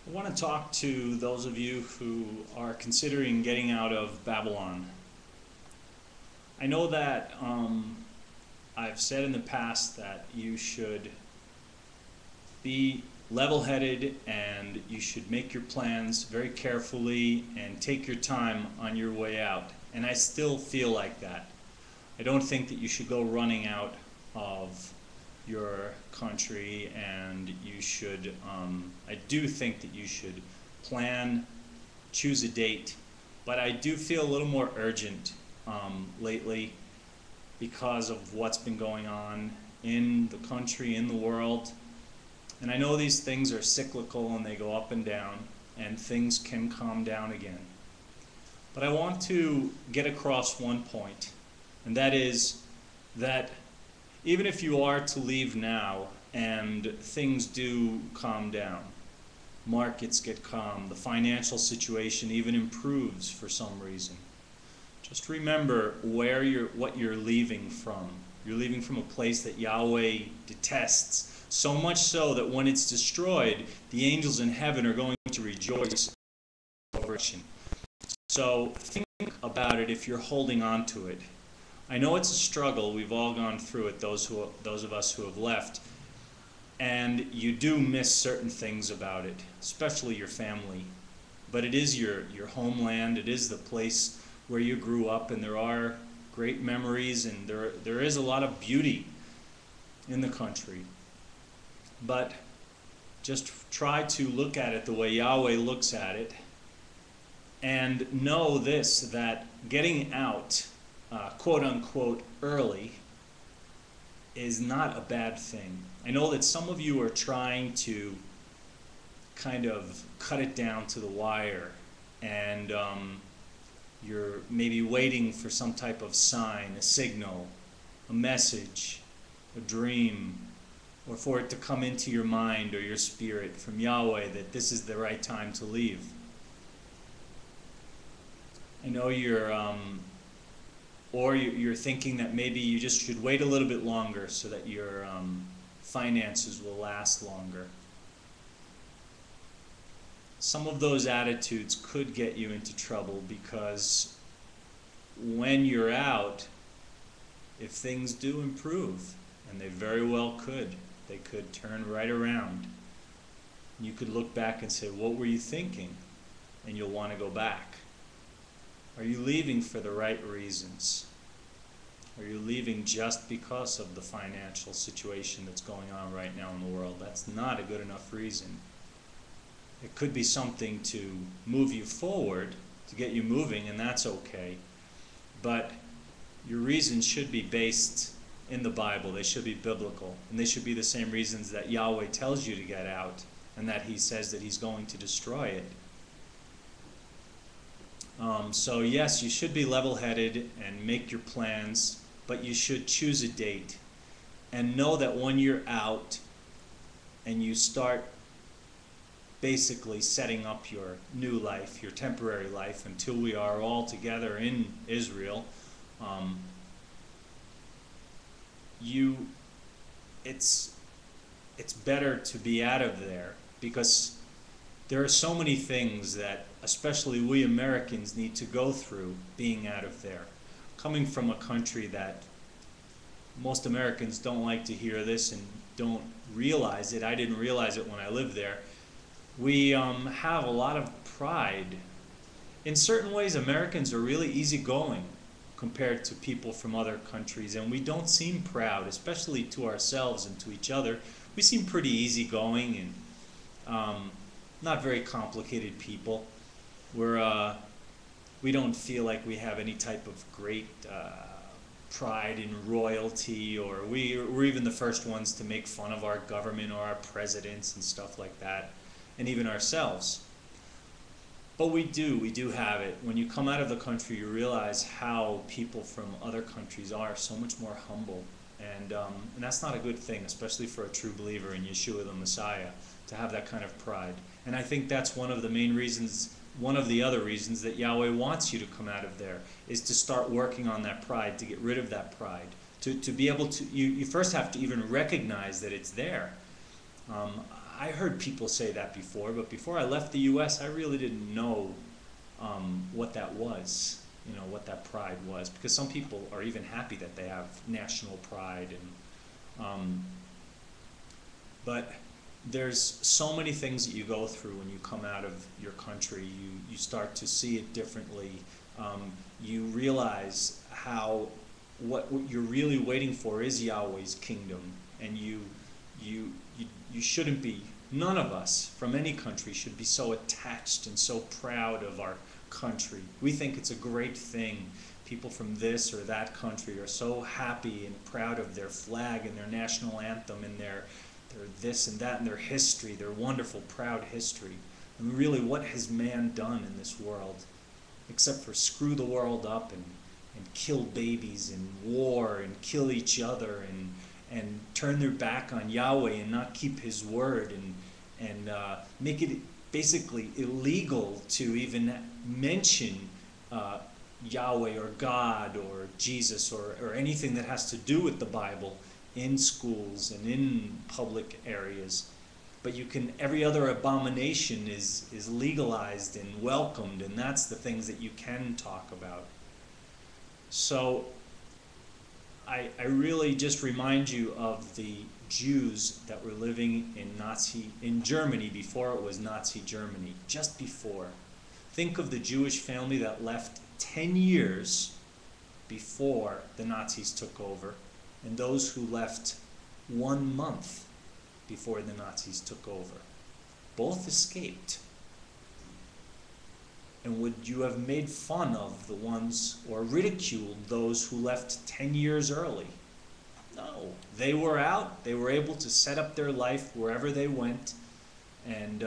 I want to talk to those of you who are considering getting out of Babylon. I know that I've said in the past that you should be level-headed and you should make your plans very carefully and take your time on your way out. And I still feel like that. I don't think that you should go running out of your country, and you should, I do think that you should plan, choose a date, but I do feel a little more urgent lately because of what's been going on in the country, in the world. And I know these things are cyclical and they go up and down, and things can calm down again. But I want to get across one point, and that is that even if you are to leave now and things do calm down, markets get calm, the financial situation even improves for some reason, just remember what you're leaving from. You're leaving from a place that Yahweh detests, so much so that when it's destroyed, the angels in heaven are going to rejoice over it. So think about it if you're holding on to it. I know it's a struggle. We've all gone through it, those of us who have left. And you do miss certain things about it, especially your family. But it is your homeland. It is the place where you grew up, and there are great memories, and there is a lot of beauty in the country. But just try to look at it the way Yahweh looks at it, and know this, that getting out quote-unquote early is not a bad thing. I know that some of you are trying to kind of cut it down to the wire, and you're maybe waiting for some type of sign, a signal, a message, a dream, or for it to come into your mind or your spirit from Yahweh that this is the right time to leave. I know you're thinking that maybe you just should wait a little bit longer so that your finances will last longer. Some of those attitudes could get you into trouble, because when you're out, if things do improve, and they very well could, they could turn right around. You could look back and say, what were you thinking? And you'll want to go back. Are you leaving for the right reasons? Are you leaving just because of the financial situation that's going on right now in the world? That's not a good enough reason. It could be something to move you forward, to get you moving, and that's okay. But your reasons should be based in the Bible. They should be biblical. And they should be the same reasons that Yahweh tells you to get out, and that He says that He's going to destroy it. So yes, you should be level-headed and make your plans, but you should choose a date. And know that when you're out and you start basically setting up your new life, your temporary life, until we are all together in Israel, it's better to be out of there, because there are so many things that especially we Americans need to go through being out of there. Coming from a country that most Americans don't like to hear this and don't realize it. I didn't realize it when I lived there. We have a lot of pride. In certain ways, Americans are really easygoing compared to people from other countries, and we don't seem proud, especially to ourselves and to each other. We seem pretty easygoing and not very complicated people. We don't feel like we have any type of great pride in royalty, or we're even the first ones to make fun of our government or our presidents and stuff like that, and even ourselves. But we do have it. When you come out of the country, you realize how people from other countries are so much more humble, and that's not a good thing, especially for a true believer in Yeshua the Messiah, to have that kind of pride. And I think that's one of the main reasons, one of the other reasons that Yahweh wants you to come out of there, is to start working on that pride, to get rid of that pride, to be able to, you first have to even recognize that it's there. I heard people say that before, but before I left the U.S., I really didn't know what that was, what that pride was, because some people are even happy that they have national pride, but there's so many things that you go through when you come out of your country. You start to see it differently. You realize how what you're really waiting for is Yahweh's kingdom, and you shouldn't be. None of us from any country should be so attached and so proud of our country. We think it's a great thing. People from this or that country are so happy and proud of their flag and their national anthem and their this and that and their history, their wonderful, proud history. And really, what has man done in this world except for screw the world up and kill babies and war and kill each other and turn their back on Yahweh and not keep His word and make it basically illegal to even mention Yahweh or God or Jesus or anything that has to do with the Bible in schools and in public areas. But every other abomination is legalized and welcomed, and that's the things that you can talk about. So I really just remind you of the Jews that were living in Germany before it was Nazi Germany, just before. Think of the Jewish family that left 10 years before the Nazis took over, and those who left 1 month before the Nazis took over. Both escaped. And would you have made fun of the ones or ridiculed those who left 10 years early? No. They were out. They were able to set up their life wherever they went, and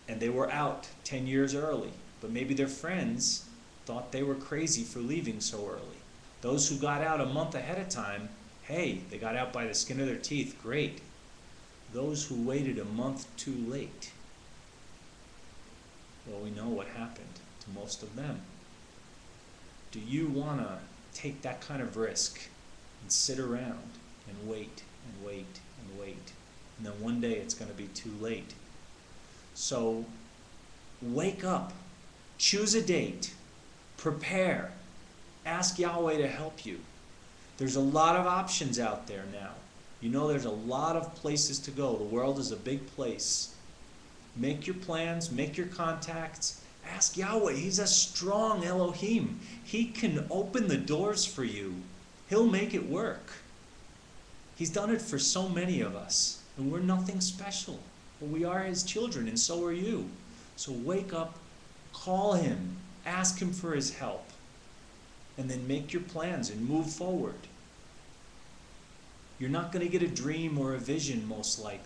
they were out 10 years early. But maybe their friends thought they were crazy for leaving so early. Those who got out a month ahead of time, hey, they got out by the skin of their teeth, great. Those who waited a month too late, well, we know what happened to most of them. Do you want to take that kind of risk and sit around and wait and wait and wait, and then one day it's going to be too late? So wake up, choose a date, prepare, ask Yahweh to help you. There's a lot of options out there now. There's a lot of places to go. The world is a big place. Make your plans, make your contacts, ask Yahweh. He's a strong Elohim. He can open the doors for you. He'll make it work. He's done it for so many of us, and we're nothing special. But we are His children, and so are you. So wake up, call Him, ask Him for His help, and then make your plans and move forward. You're not going to get a dream or a vision, most likely.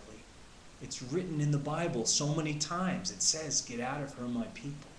It's written in the Bible so many times. It says, "Get out of her, my people."